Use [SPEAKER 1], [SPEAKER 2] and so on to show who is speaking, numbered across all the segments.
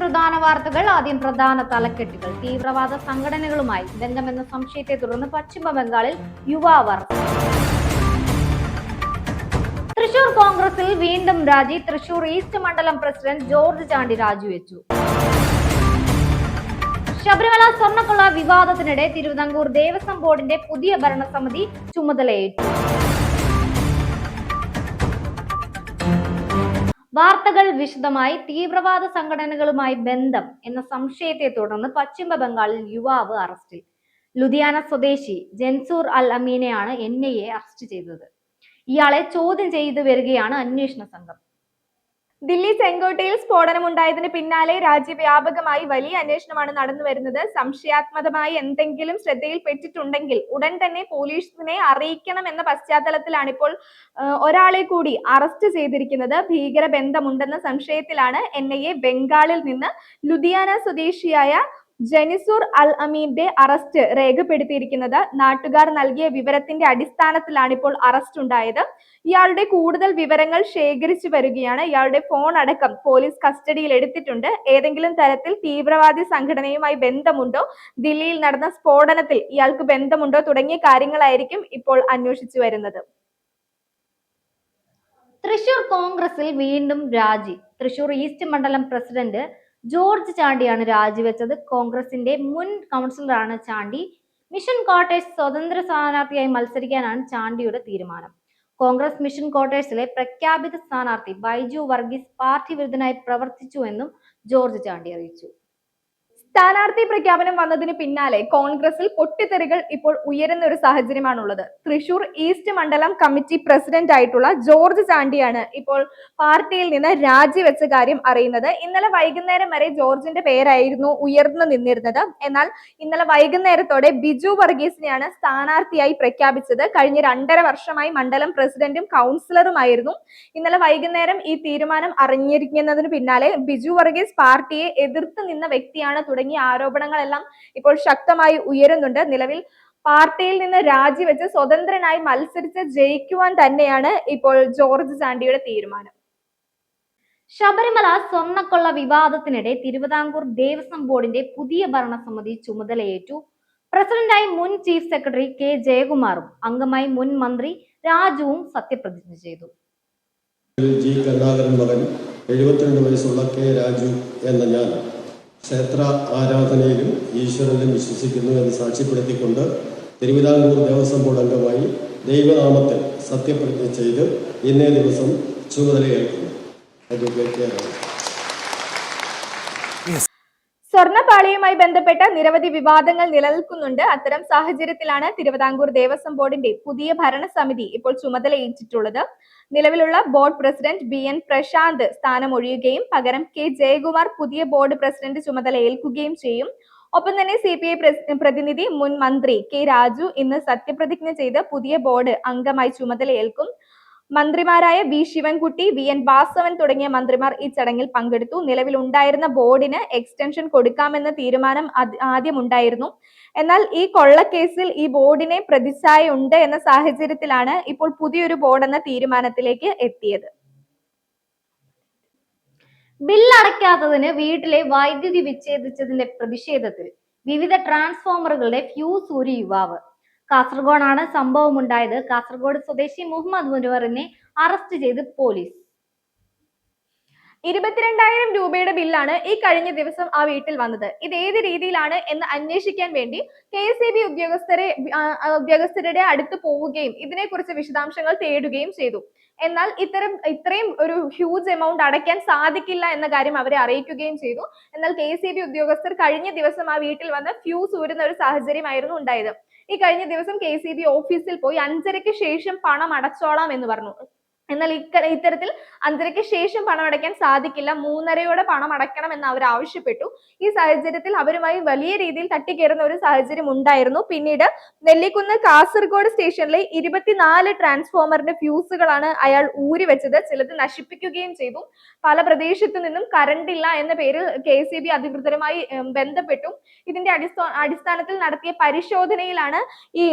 [SPEAKER 1] പ്രധാന വാർത്തകൾ. ആദ്യം പ്രധാന തലക്കെട്ടുകൾ. തീവ്രവാദ സംഘടനകളുമായി ബന്ധമെന്ന സംശയത്തെ തുടർന്ന് പശ്ചിമ ബംഗാളിൽ യുവാവ് അറസ്റ്റ്. തൃശൂർ കോൺഗ്രസിൽ വീണ്ടും രാജി. തൃശൂർ ഈസ്റ്റ് മണ്ഡലം പ്രസിഡന്റ് ജോർജ് ചാണ്ടി രാജിവെച്ചു. ശബരിമല സ്വർണ്ണക്കൊള്ള വിവാദത്തിനിടെ തിരുവിതാംകൂർ ദേവസ്വം ബോർഡിന്റെ പുതിയ ഭരണസമിതി ചുമതലയേറ്റു. വാർത്തകൾ വിശദമായി. തീവ്രവാദ സംഘടനകളുമായി ബന്ധം എന്ന സംശയത്തെ തുടർന്ന് പശ്ചിമ ബംഗാളിൽ യുവാവ് അറസ്റ്റിൽ. ലുധിയാന സ്വദേശി ജൻസൂർ അൽ അമീനെയാണ് NIA അറസ്റ്റ് ചെയ്തത്. ഇയാളെ ചോദ്യം ചെയ്തു വരികയാണ് അന്വേഷണ സംഘം.
[SPEAKER 2] ദില്ലി ചെങ്കോട്ടയിൽ സ്ഫോടനമുണ്ടായതിന് പിന്നാലെ രാജ്യവ്യാപകമായി വലിയ അന്വേഷണമാണ് നടന്നു വരുന്നത്. സംശയാത്മകമായി എന്തെങ്കിലും ശ്രദ്ധയിൽപ്പെട്ടിട്ടുണ്ടെങ്കിൽ ഉടൻ തന്നെ പോലീസിനെ അറിയിക്കണം എന്ന പശ്ചാത്തലത്തിലാണ് ഇപ്പോൾ ഒരാളെ കൂടി അറസ്റ്റ് ചെയ്തിരിക്കുന്നത്. ഭീകരബന്ധമുണ്ടെന്ന സംശയത്തിലാണ് NIA ബംഗാളിൽ നിന്ന് ലുധിയാന സ്വദേശിയായ ജനിസൂർ അൽ അമീന്റെ അറസ്റ്റ് രേഖപ്പെടുത്തിയിരിക്കുന്നത്. നാട്ടുകാർ നൽകിയ വിവരത്തിന്റെ അടിസ്ഥാനത്തിലാണ് ഇപ്പോൾ അറസ്റ്റ് ഉണ്ടായത്. ഇയാളുടെ കൂടുതൽ വിവരങ്ങൾ ശേഖരിച്ചു വരികയാണ്. ഇയാളുടെ ഫോൺ അടക്കം പോലീസ് കസ്റ്റഡിയിൽ എടുത്തിട്ടുണ്ട്. ഏതെങ്കിലും തരത്തിൽ തീവ്രവാദി സംഘടനയുമായി ബന്ധമുണ്ടോ, ദില്ലിയിൽ നടന്ന സ്ഫോടനത്തിൽ ഇയാൾക്ക് ബന്ധമുണ്ടോ തുടങ്ങിയ കാര്യങ്ങളായിരിക്കും ഇപ്പോൾ അന്വേഷിച്ചു വരുന്നത്.
[SPEAKER 1] തൃശൂർ കോൺഗ്രസിൽ വീണ്ടും രാജി. തൃശൂർ ഈസ്റ്റ് മണ്ഡലം പ്രസിഡന്റ് ജോർജ് ചാണ്ടിയാണ് രാജിവെച്ചത്. കോൺഗ്രസിന്റെ മുൻ കൗൺസിലറാണ് ചാണ്ടി. മിഷൻ ക്വാർട്ടേഴ്സ് സ്വതന്ത്ര സ്ഥാനാർത്ഥിയായി മത്സരിക്കാനാണ് ചാണ്ടിയുടെ തീരുമാനം. കോൺഗ്രസ് മിഷൻ ക്വാർട്ടേഴ്സിലെ പ്രഖ്യാപിത സ്ഥാനാർത്ഥി ബൈജു വർഗീസ് പാർട്ടി വിരുദ്ധനായി പ്രവർത്തിച്ചുവെന്നും ജോർജ് ചാണ്ടി അറിയിച്ചു.
[SPEAKER 2] സ്ഥാനാർത്ഥി പ്രഖ്യാപനം വന്നതിന് പിന്നാലെ കോൺഗ്രസിൽ പൊട്ടിത്തെറികൾ ഇപ്പോൾ ഉയരുന്ന ഒരു സാഹചര്യമാണുള്ളത്. തൃശൂർ ഈസ്റ്റ് മണ്ഡലം കമ്മിറ്റി പ്രസിഡന്റ് ആയിട്ടുള്ള ജോർജ് ചാണ്ടിയാണ് ഇപ്പോൾ പാർട്ടിയിൽ നിന്ന് രാജിവെച്ച കാര്യം അറിയുന്നത്. ഇന്നലെ വൈകുന്നേരം വരെ ജോർജിന്റെ പേരായിരുന്നു ഉയർന്നു നിന്നിരുന്നത്. എന്നാൽ ഇന്നലെ വൈകുന്നേരത്തോടെ ബിജു വർഗീസിനെയാണ് സ്ഥാനാർത്ഥിയായി പ്രഖ്യാപിച്ചത്. കഴിഞ്ഞ 2.5 വർഷമായി മണ്ഡലം പ്രസിഡന്റും കൗൺസിലറുമായിരുന്നു. ഇന്നലെ വൈകുന്നേരം ഈ തീരുമാനം അറിഞ്ഞിരിക്കുന്നതിന് പിന്നാലെ ബിജു വർഗീസ് പാർട്ടിയെ എതിർത്ത് നിന്ന വ്യക്തിയാണ് തുടങ്ങിയ ആരോപണങ്ങളെല്ലാം ഇപ്പോൾ ശക്തമായി ഉയരുന്നുണ്ട്. നിലവിൽ പാർട്ടിയിൽ നിന്ന് രാജിവെച്ച് സ്വതന്ത്രനായി മത്സരിച്ച് ജയിക്കുവാൻ തന്നെയാണ് ഇപ്പോൾ ജോർജ് ചാണ്ടിയുടെ തീരുമാനം.
[SPEAKER 1] ശബരിമല സ്വർണ്ണക്കൊള്ള വിവാദത്തിനിടെ തിരുവിതാംകൂർ ദേവസ്വം ബോർഡിന്റെ പുതിയ ഭരണസമിതി ചുമതലയേറ്റു. പ്രസിഡന്റായി മുൻ ചീഫ് സെക്രട്ടറി K ജയകുമാറും അംഗമായി മുൻ മന്ത്രി രാജുവും സത്യപ്രതിജ്ഞ ചെയ്തു.
[SPEAKER 3] G കരുണാകരൻ മകൻ 72 വയസ്സുള്ള K രാജു എന്ന ഞാൻ ക്ഷേത്ര ആരാധനയിലും ഈശ്വരനിലും വിശ്വസിക്കുന്നു എന്ന് സാക്ഷ്യപ്പെടുത്തിക്കൊണ്ട് തിരുവിതാംകൂർ ദേവസ്വം ബോർഡ് അംഗമായി ദൈവനാമത്തിൽ സത്യപ്രതിജ്ഞ ചെയ്ത് ഇന്നേ ദിവസം ചുമതലയേൽക്കുന്നു.
[SPEAKER 2] സ്വർണ്ണപ്പാളിയുമായി ബന്ധപ്പെട്ട നിരവധി വിവാദങ്ങൾ നിലനിൽക്കുന്നുണ്ട്. അത്തരം സാഹചര്യത്തിലാണ് തിരുവിതാംകൂർ ദേവസ്വം ബോർഡിന്റെ പുതിയ ഭരണസമിതി ഇപ്പോൾ ചുമതലയേറ്റിട്ടുള്ളത്. നിലവിലുള്ള ബോർഡ് പ്രസിഡന്റ് BN പ്രശാന്ത് സ്ഥാനമൊഴിയുകയും പകരം K ജയകുമാർ പുതിയ ബോർഡ് പ്രസിഡന്റ് ചുമതല ഏൽക്കുകയും ചെയ്യും. ഒപ്പം തന്നെ CPI പ്രതിനിധി മുൻ മന്ത്രി K രാജു ഇന്ന് സത്യപ്രതിജ്ഞ ചെയ്ത് പുതിയ ബോർഡ് അംഗമായി ചുമതലയേൽക്കും. മന്ത്രിമാരായ V ശിവൻകുട്ടി, VN വാസവൻ തുടങ്ങിയ മന്ത്രിമാർ ഈ ചടങ്ങിൽ പങ്കെടുത്തു. നിലവിലുണ്ടായിരുന്ന ബോർഡിന് എക്സ്റ്റൻഷൻ കൊടുക്കാമെന്ന തീരുമാനം ആദ്യം ഉണ്ടായിരുന്നു. എന്നാൽ ഈ കൊള്ളക്കേസിൽ ഈ ബോർഡിനെ പ്രതിച്ഛായയുണ്ട് എന്ന സാഹചര്യത്തിലാണ് ഇപ്പോൾ പുതിയൊരു ബോർഡ് എന്ന തീരുമാനത്തിലേക്ക് എത്തിയത്.
[SPEAKER 1] ബില്ലടയ്ക്കാത്തതിന് വീട്ടിലെ വൈദ്യുതി വിച്ഛേദിച്ചതിന്റെ പ്രതിഷേധത്തിൽ വിവിധ ട്രാൻസ്ഫോമറുകളുടെ ഫ്യൂസ് ഊരി യുവാവ്. കാസർഗോഡാണ് സംഭവമുണ്ടായത്. കാസർഗോഡ് സ്വദേശി മുഹമ്മദ് മുനവറിനെ അറസ്റ്റ് ചെയ്ത് പോലീസ്.
[SPEAKER 2] 22,000 രൂപയുടെ ബില്ലാണ് ഈ കഴിഞ്ഞ ദിവസം ആ വീട്ടിൽ വന്നത്. ഇത് ഏത് രീതിയിലാണ് എന്ന് അന്വേഷിക്കാൻ വേണ്ടി KSEB ഉദ്യോഗസ്ഥരുടെ അടുത്ത് പോവുകയും ഇതിനെക്കുറിച്ച് വിശദാംശങ്ങൾ തേടുകയും ചെയ്തു. എന്നാൽ ഇത്രയും ഒരു ഹ്യൂജ് എമൗണ്ട് അടയ്ക്കാൻ സാധിക്കില്ല എന്ന കാര്യം അവരെ അറിയിക്കുകയും ചെയ്തു. എന്നാൽ KSEB ഉദ്യോഗസ്ഥർ കഴിഞ്ഞ ദിവസം ആ വീട്ടിൽ വന്ന് ഫ്യൂസ് ഊരുന്ന ഒരു സാഹചര്യമായിരുന്നു ഉണ്ടായത്. ഈ കഴിഞ്ഞ ദിവസം KSEB ഓഫീസിൽ പോയി 5:30-ക്ക് ശേഷം പണം അടച്ചോളാം എന്ന് പറഞ്ഞു. എന്നാൽ ഇത്തരത്തിൽ 5:30-ക്ക് ശേഷം പണം അടയ്ക്കാൻ സാധിക്കില്ല, 3:30-യോടെ പണം അടയ്ക്കണം എന്ന് അവർ ആവശ്യപ്പെട്ടു. ഈ സാഹചര്യത്തിൽ അവരുമായി വലിയ രീതിയിൽ തട്ടിക്കയറുന്ന ഒരു സാഹചര്യം ഉണ്ടായിരുന്നു. പിന്നീട് നെല്ലിക്കുന്ന് കാസർഗോഡ് സ്റ്റേഷനിലെ 24 ട്രാൻസ്ഫോമറിന്റെ ഫ്യൂസുകളാണ് അയാൾ ഊരിവെച്ചത്. ചിലത് നശിപ്പിക്കുകയും ചെയ്തു. പല പ്രദേശത്തു നിന്നും കറണ്ട് ഇല്ല എന്ന പേരിൽ KSEB അധികൃതരുമായി ബന്ധപ്പെട്ടു. ഇതിന്റെ അടിസ്ഥാനത്തിൽ നടത്തിയ പരിശോധനയിലാണ് ഈ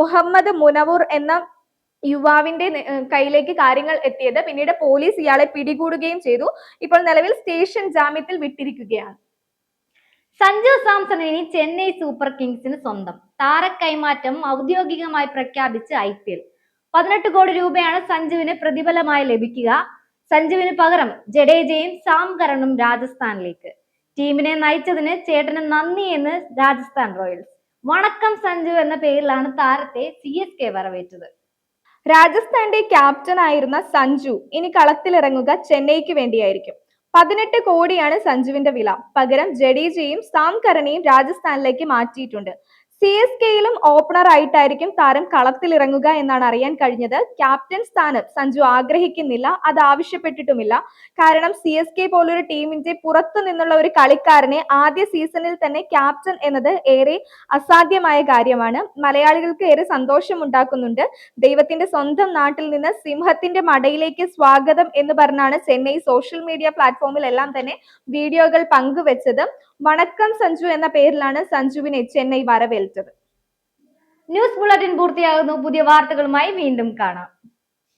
[SPEAKER 2] മുഹമ്മദ് മുനവർ എന്ന യുവാവിന്റെ കയ്യിലേക്ക് കാര്യങ്ങൾ എത്തിയത്. പിന്നീട് പോലീസ് ഇയാളെ പിടികൂടുകയും ചെയ്തു. ഇപ്പോൾ നിലവിൽ സ്റ്റേഷൻ ജാമ്യത്തിൽ വിട്ടിരിക്കുകയാണ്.
[SPEAKER 1] സഞ്ജു സാംസൺ ഇനി ചെന്നൈ സൂപ്പർ കിങ്സിന് സ്വന്തം. താരക്കൈമാറ്റം ഔദ്യോഗികമായി പ്രഖ്യാപിച്ച് IPL. 18 കോടി രൂപയാണ് സഞ്ജുവിന് പ്രതിഫലമായി ലഭിക്കുക. സഞ്ജുവിന് പകരം ജഡേജയും സാം കരണും രാജസ്ഥാനിലേക്ക്. ടീമിനെ നയിച്ചതിന് ചേട്ടന് നന്ദി എന്ന് രാജസ്ഥാൻ റോയൽസ്. വണക്കം സഞ്ജു എന്ന പേരിലാണ് താരത്തെ CSK വരവേറ്റത്.
[SPEAKER 2] രാജസ്ഥാന്റെ ക്യാപ്റ്റൻ ആയിരുന്ന സഞ്ജു ഇനി കളത്തിലിറങ്ങുക ചെന്നൈക്ക് വേണ്ടിയായിരിക്കും. 18 കോടിയാണ് സഞ്ജുവിന്റെ വില. പകരം ജഡേജയും സാം കരനെയും രാജസ്ഥാനിലേക്ക് മാറ്റിയിട്ടുണ്ട്. CSKയിലും ഓപ്പണർ ആയിട്ടായിരിക്കും താരം കളത്തിലിറങ്ങുക എന്നാണ് അറിയാൻ കഴിഞ്ഞത്. ക്യാപ്റ്റൻ സ്ഥാനം സഞ്ജു ആഗ്രഹിക്കുന്നില്ല, അത് ആവശ്യപ്പെട്ടിട്ടുമില്ല. കാരണം CSK പോലൊരു ടീമിന്റെ പുറത്തു നിന്നുള്ള ഒരു കളിക്കാരനെ ആദ്യ സീസണിൽ തന്നെ ക്യാപ്റ്റൻ എന്നത് ഏറെ അസാധ്യമായ കാര്യമാണ്. മലയാളികൾക്ക് ഏറെ സന്തോഷമുണ്ടാക്കുന്നുണ്ട്. ദൈവത്തിന്റെ സ്വന്തം നാട്ടിൽ നിന്ന് സിംഹത്തിന്റെ മടയിലേക്ക് സ്വാഗതം എന്ന് പറഞ്ഞാണ് ചെന്നൈ സോഷ്യൽ മീഡിയ പ്ലാറ്റ്ഫോമിലെല്ലാം തന്നെ വീഡിയോകൾ പങ്കുവെച്ചത്. വണക്കം സഞ്ജു എന്ന പേരിലാണ് സഞ്ജുവിനെ ചെന്നൈ വരവേറ്റത്.
[SPEAKER 1] ന്യൂസ് ബുള്ളറ്റിൻ പൂർത്തിയാകുന്നു. പുതിയ വാർത്തകളുമായി വീണ്ടും കാണാം.